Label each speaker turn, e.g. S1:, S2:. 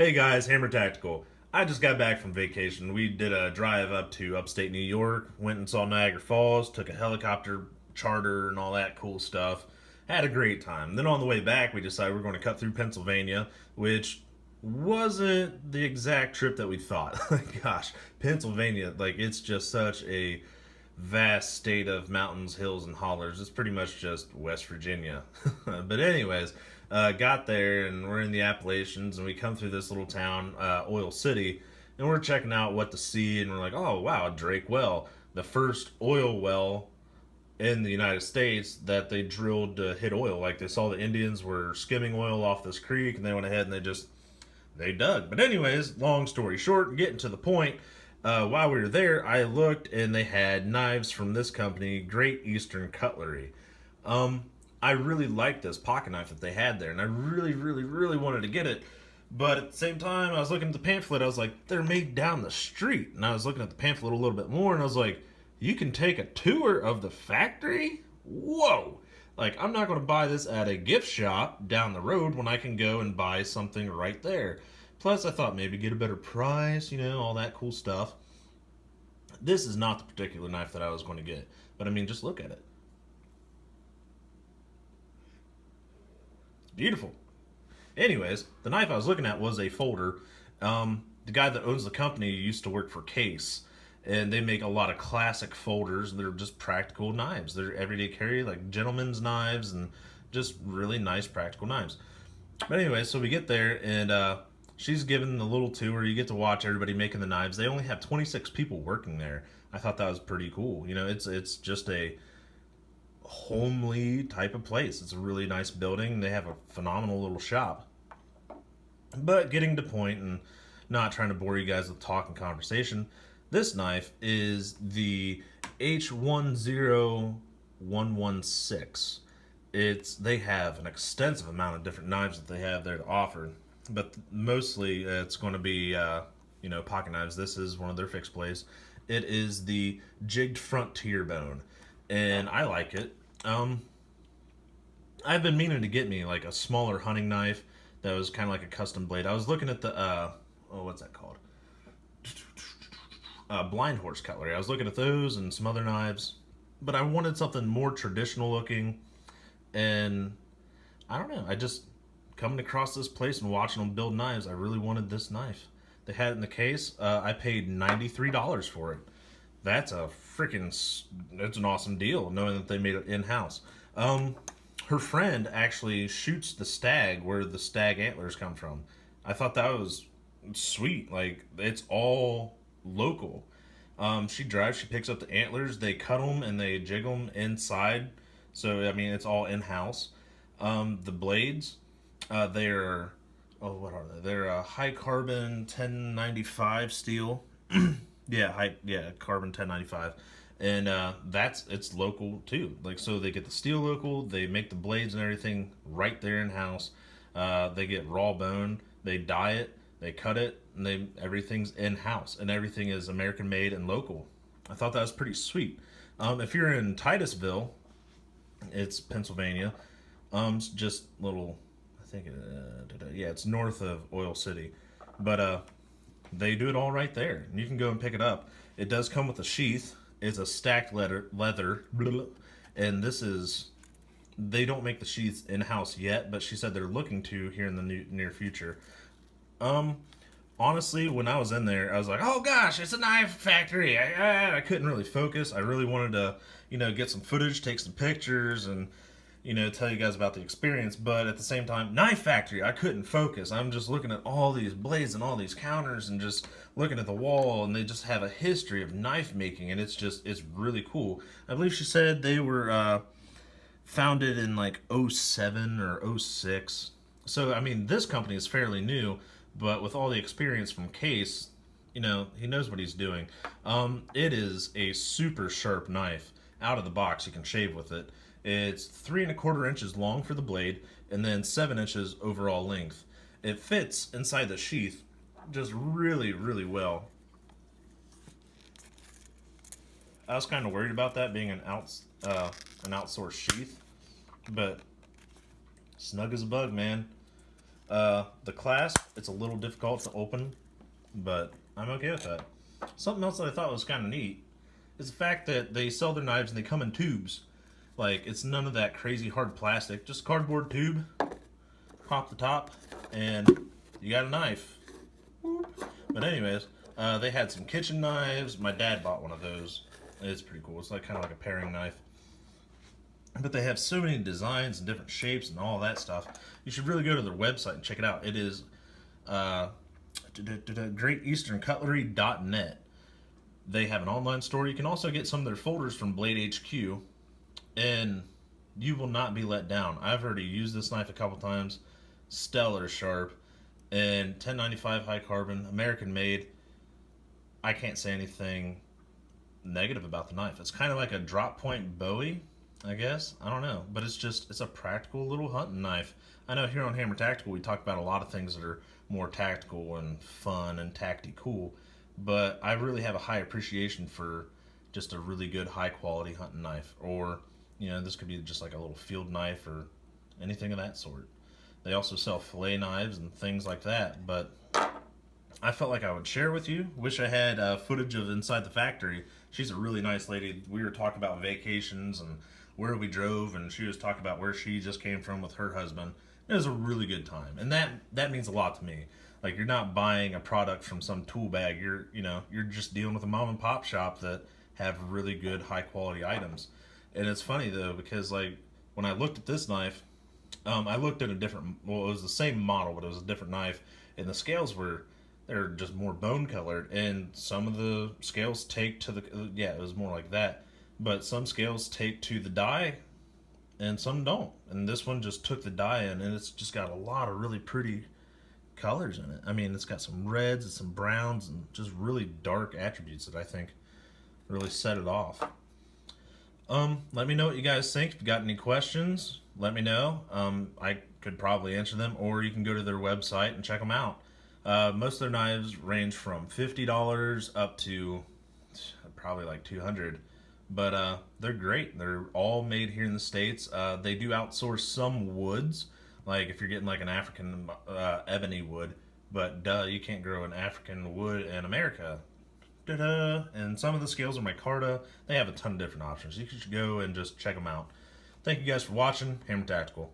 S1: Hey guys, HammerTactical. I just got back from vacation. We did a drive up to upstate New York, went and saw Niagara Falls, took a helicopter charter and all that cool stuff. Had a great time. Then on the way back, we decided we are going to cut through Pennsylvania, which wasn't the exact trip that we thought. Gosh, Pennsylvania, like it's just such a vast state of mountains, hills, and hollers. It's pretty much just West Virginia. But anyways, got there and we're in the Appalachians and we come through this little town, Oil City, and we're checking out what to see and we're like, oh wow, Drake Well, the first oil well in the United States that they drilled to hit oil. Like they saw the Indians were skimming oil off this creek and they went ahead and they dug. But anyways, long story short, getting to the point, while we were there, I looked and they had knives from this company, Great Eastern Cutlery. I really liked this pocket knife that they had there, and I really wanted to get it. But at the same time, I was looking at the pamphlet. I was like, they're made down the street. And I was looking at the pamphlet a little bit more, and I was like, you can take a tour of the factory? Whoa! Like, I'm not going to buy this at a gift shop down the road when I can go and buy something right there. Plus, I thought maybe get a better price, all that cool stuff. This is not the particular knife that I was going to get. But I mean, just look at it. It's beautiful. Anyways, the knife I was looking at was a folder. The guy that owns the company used to work for Case, and they make a lot of classic folders. They're just practical knives. They're everyday carry, like gentlemen's knives, and just really nice practical knives. But anyway, so we get there, and she's given the little tour. You get to watch everybody making the knives. They only have 26 people working there. I thought that was pretty cool. It's just a homely type of place. It's a really nice building. They have a phenomenal little shop. But getting to point and not trying to bore you guys with talk and conversation, this knife is the H10116. They have an extensive amount of different knives that they have there to offer, but mostly it's going to be pocket knives. This is one of their fixed plays. It is the jigged frontier bone, and I like it. I've been meaning to get me like a smaller hunting knife that was kind of like a custom blade. I was looking at the what's that called? Blind horse cutlery. I was looking at those and some other knives, but I wanted something more traditional looking. And I don't know. I just coming across this place and watching them build knives. I really wanted this knife. They had it in the case. I paid $93 for it. That's that's an awesome deal, knowing that they made it in house. Her friend actually shoots the stag where the stag antlers come from. I thought that was sweet. Like, it's all local. She picks up the antlers, they cut them and they jig them inside. So I mean, it's all in house. The blades, they're what are they? They're a high carbon 1095 steel. Carbon 1095, and it's local too. Like, so they get the steel local, they make the blades and everything right there in house. They get raw bone, they dye it, they cut it, and everything's in house, and everything is American made and local. I thought that was pretty sweet. If you're in Titusville, it's Pennsylvania. It's just little, I think, it's north of Oil City, but they do it all right there, and you can go and pick it up. It does come with a sheath. It's a stacked leather, and they don't make the sheaths in house yet, but she said they're looking to here in the near future. Honestly, when I was in there, I was like, oh gosh, it's a knife factory. I couldn't really focus. I really wanted to, get some footage, take some pictures, and, tell you guys about the experience. But at the same time, knife factory, I couldn't focus. I'm just looking at all these blades and all these counters and just looking at the wall, and they just have a history of knife making, and it's really cool. I believe she said they were founded in like '07 or '06. So, I mean, this company is fairly new, but with all the experience from Case, he knows what he's doing. It is a super sharp knife. Out of the box, you can shave with it. It's 3¼ inches long for the blade, and then 7 inches overall length. It fits inside the sheath just really well. I was kind of worried about that being an outsourced sheath, but snug as a bug, man. The clasp, it's a little difficult to open, but I'm okay with that. Something else that I thought was kind of neat is the fact that they sell their knives and they come in tubes. Like, it's none of that crazy hard plastic, just cardboard tube, pop the top, and you got a knife. But anyways, they had some kitchen knives. My dad bought one of those. It's pretty cool. It's like kind of like a paring knife. But they have so many designs and different shapes and all that stuff. You should really go to their website and check it out. It is greateasterncutlery.net. They have an online store. You can also get some of their folders from Blade HQ, and you will not be let down. I've already used this knife a couple times. Stellar sharp, and 1095 high carbon, American made. I can't say anything negative about the knife. It's kind of like a drop point Bowie, I guess. I don't know, but it's a practical little hunting knife. I know here on HammerTactical we talk about a lot of things that are more tactical and fun and tactical, but I really have a high appreciation for just a really good high quality hunting knife. Or, this could be just like a little field knife or anything of that sort. They also sell fillet knives and things like that, but I felt like I would share with you. Wish I had footage of inside the factory. She's a really nice lady. We were talking about vacations and where we drove, and she was talking about where she just came from with her husband. It was a really good time, and that means a lot to me. Like, you're not buying a product from some tool bag. You're just dealing with a mom and pop shop that have really good high quality items. And it's funny though, because like when I looked at this knife, I looked at a different. Well, it was the same model, but it was a different knife, and the scales they're just more bone colored, and some of the scales take to the it was more like that, but some scales take to the die and some don't, and this one just took the die in, and it's just got a lot of really pretty colors in it. I mean, it's got some reds and some browns and just really dark attributes that I think really set it off. Let me know what you guys think. If you got any questions, let me know. I could probably answer them, or you can go to their website and check them out. Most of their knives range from $50 up to probably like $200, but they're great. They're all made here in the States. They do outsource some woods, like if you're getting like an African ebony wood, but you can't grow an African wood in America. Da-da. And some of the scales are micarta. They have a ton of different options. You should go and just check them out. Thank you guys for watching. Hammer Tactical.